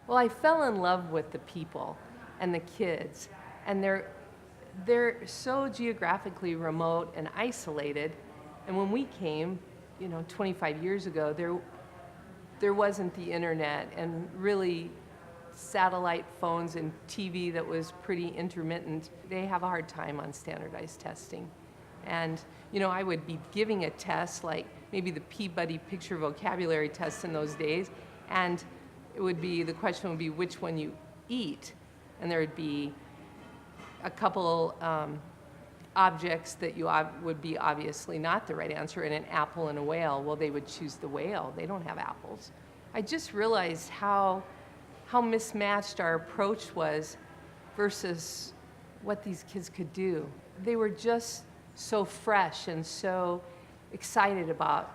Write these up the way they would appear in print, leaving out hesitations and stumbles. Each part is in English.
Well, I fell in love with the people and the kids, and they're so geographically remote and isolated. And when we came, 25 years ago, there wasn't the internet and really satellite phones and TV that was pretty intermittent. They have a hard time on standardized testing. And, I would be giving a test like maybe the Peabody picture vocabulary test in those days, and the question would be which one you eat. And there would be a couple objects that would be obviously not the right answer, and an apple and a whale. Well, they would choose the whale. They don't have apples. I just realized how mismatched our approach was versus what these kids could do. They were just so fresh and so excited about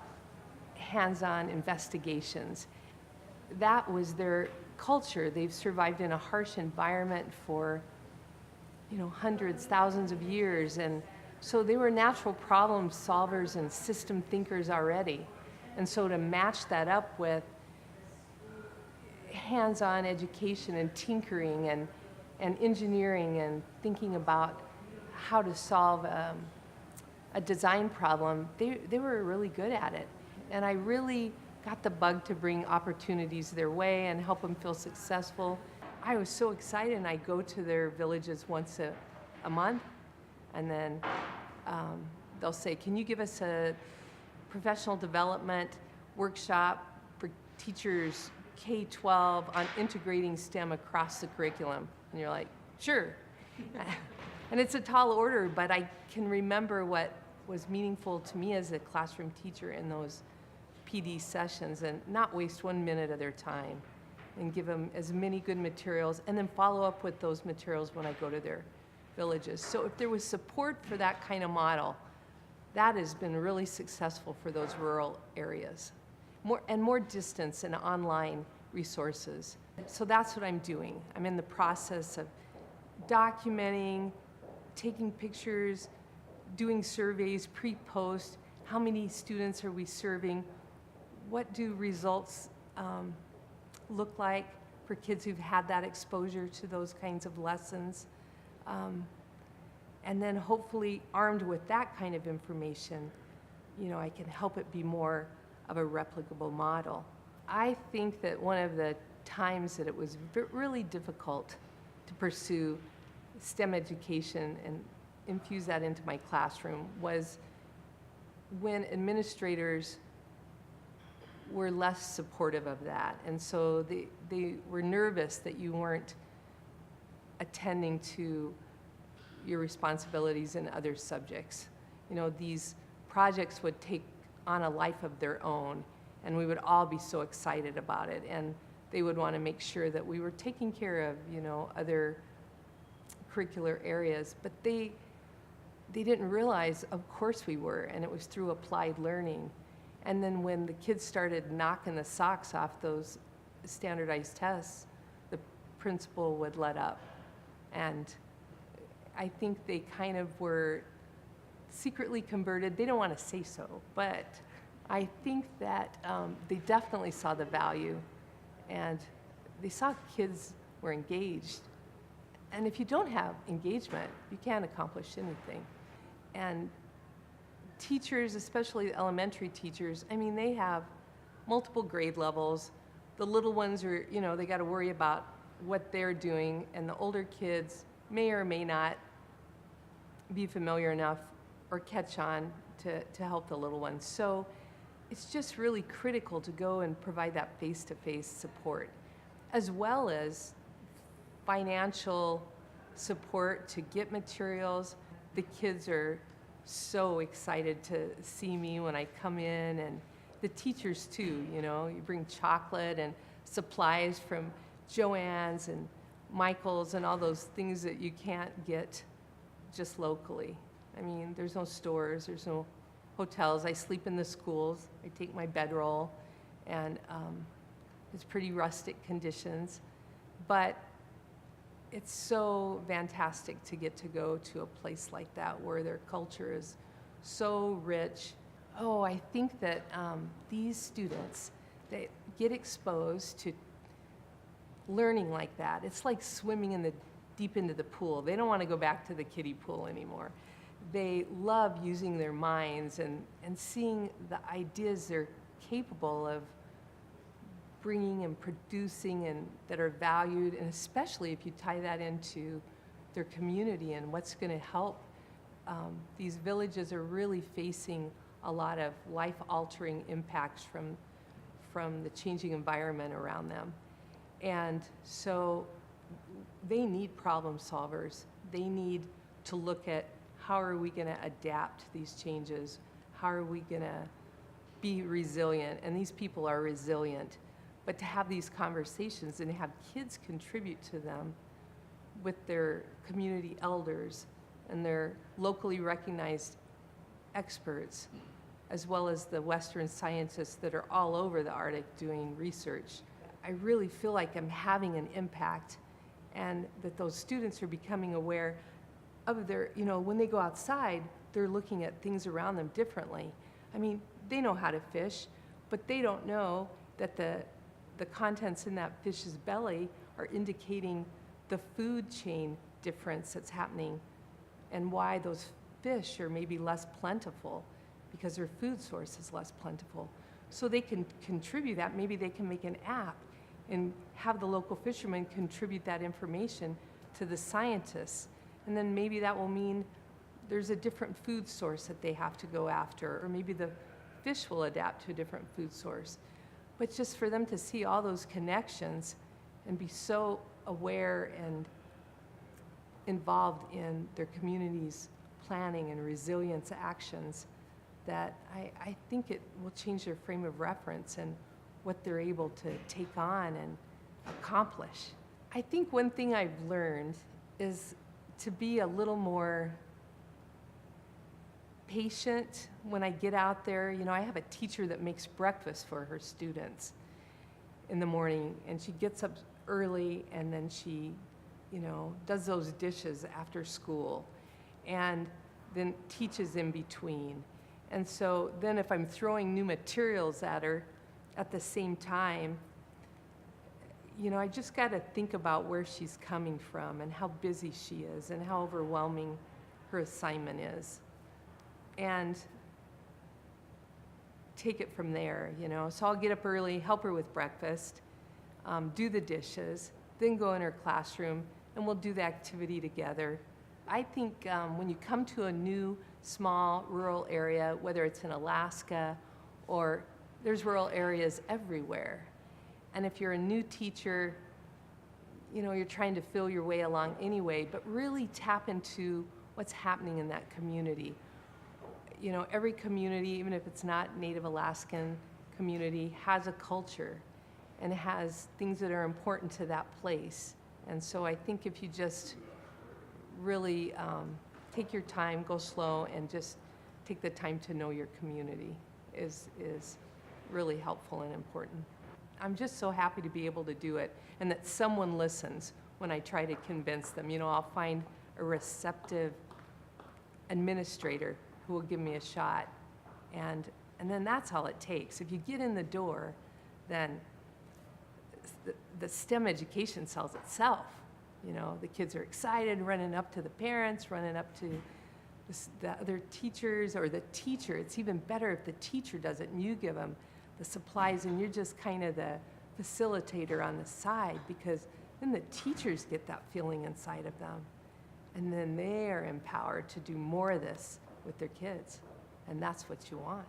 hands-on investigations. That was their culture. They've survived in a harsh environment for hundreds, thousands of years, and so they were natural problem solvers and system thinkers already. And so to match that up with hands-on education and tinkering and engineering and thinking about how to solve a design problem, they were really good at it. And I really got the bug to bring opportunities their way and help them feel successful. I was so excited, and I go to their villages once a month, and then they'll say, can you give us a professional development workshop for teachers K-12 on integrating STEM across the curriculum? And you're like, sure. And it's a tall order, but I can remember what was meaningful to me as a classroom teacher in those PD sessions, and not waste 1 minute of their time, and give them as many good materials, and then follow up with those materials when I go to their villages. So if there was support for that kind of model, that has been really successful for those rural areas. More distance and online resources. So that's what I'm doing. I'm in the process of documenting, taking pictures, doing surveys, pre-post. How many students are we serving? What do results look like for kids who've had that exposure to those kinds of lessons? And then hopefully armed with that kind of information, I can help it be more of a replicable model. I think that one of the times that it was really difficult to pursue STEM education and infuse that into my classroom was when administrators were less supportive of that. And so they were nervous that you weren't attending to your responsibilities in other subjects. These projects would take on a life of their own, and we would all be so excited about it. And they would want to make sure that we were taking care of, other curricular areas. But they didn't realize, of course we were, and it was through applied learning. And then when the kids started knocking the socks off those standardized tests, the principal would let up. And I think they kind of were secretly converted. They don't want to say so, but I think that they definitely saw the value, and they saw kids were engaged. And if you don't have engagement, you can't accomplish anything. And teachers, especially elementary teachers, they have multiple grade levels. The little ones are, they got to worry about what they're doing, and the older kids may or may not be familiar enough or catch on to help the little ones. So it's just really critical to go and provide that face-to-face support, as well as financial support to get materials. The kids are so excited to see me when I come in, and the teachers too. You bring chocolate and supplies from Joann's and Michael's and all those things that you can't get just locally. There's no stores, there's no hotels. I sleep in the schools. I take my bedroll, and it's pretty rustic conditions. But it's so fantastic to get to go to a place like that where their culture is so rich. Oh, I think that these students, they get exposed to learning like that. It's like swimming deep into the pool. They don't want to go back to the kiddie pool anymore. They love using their minds and seeing the ideas they're capable of bringing and producing and that are valued, and especially if you tie that into their community and what's going to help. These villages are really facing a lot of life-altering impacts from the changing environment around them. And so they need problem solvers. They need to look at how are we going to adapt to these changes? How are we going to be resilient? And these people are resilient. But to have these conversations and have kids contribute to them with their community elders and their locally recognized experts, as well as the Western scientists that are all over the Arctic doing research, I really feel like I'm having an impact, and that those students are becoming aware of their, when they go outside, they're looking at things around them differently. I mean, they know how to fish, but they don't know that the contents in that fish's belly are indicating the food chain difference that's happening and why those fish are maybe less plentiful because their food source is less plentiful. So they can contribute that. Maybe they can make an app and have the local fishermen contribute that information to the scientists. And then maybe that will mean there's a different food source that they have to go after, or maybe the fish will adapt to a different food source. But just for them to see all those connections and be so aware and involved in their community's planning and resilience actions, that I think it will change their frame of reference and what they're able to take on and accomplish. I think one thing I've learned is to be a little more patient when I get out there. I have a teacher that makes breakfast for her students in the morning, and she gets up early and then she, does those dishes after school and then teaches in between. And so then if I'm throwing new materials at her at the same time, I just got to think about where she's coming from and how busy she is and how overwhelming her assignment is, and take it from there, So I'll get up early, help her with breakfast, do the dishes, then go in her classroom, and we'll do the activity together. I think when you come to a new, small, rural area, whether it's in Alaska or there's rural areas everywhere, and if you're a new teacher, you're trying to feel your way along anyway, but really tap into what's happening in that community. Every community, even if it's not Native Alaskan community, has a culture and has things that are important to that place. And so I think if you just really take your time, go slow, and just take the time to know your community is really helpful and important. I'm just so happy to be able to do it, and that someone listens when I try to convince them. I'll find a receptive administrator who will give me a shot, and then that's all it takes. If you get in the door, then the STEM education sells itself. The kids are excited, running up to the parents, running up to the other teachers, or the teacher. It's even better if the teacher does it and you give them the supplies and you're just kind of the facilitator on the side, because then the teachers get that feeling inside of them, and then they're empowered to do more of this with their kids, and that's what you want.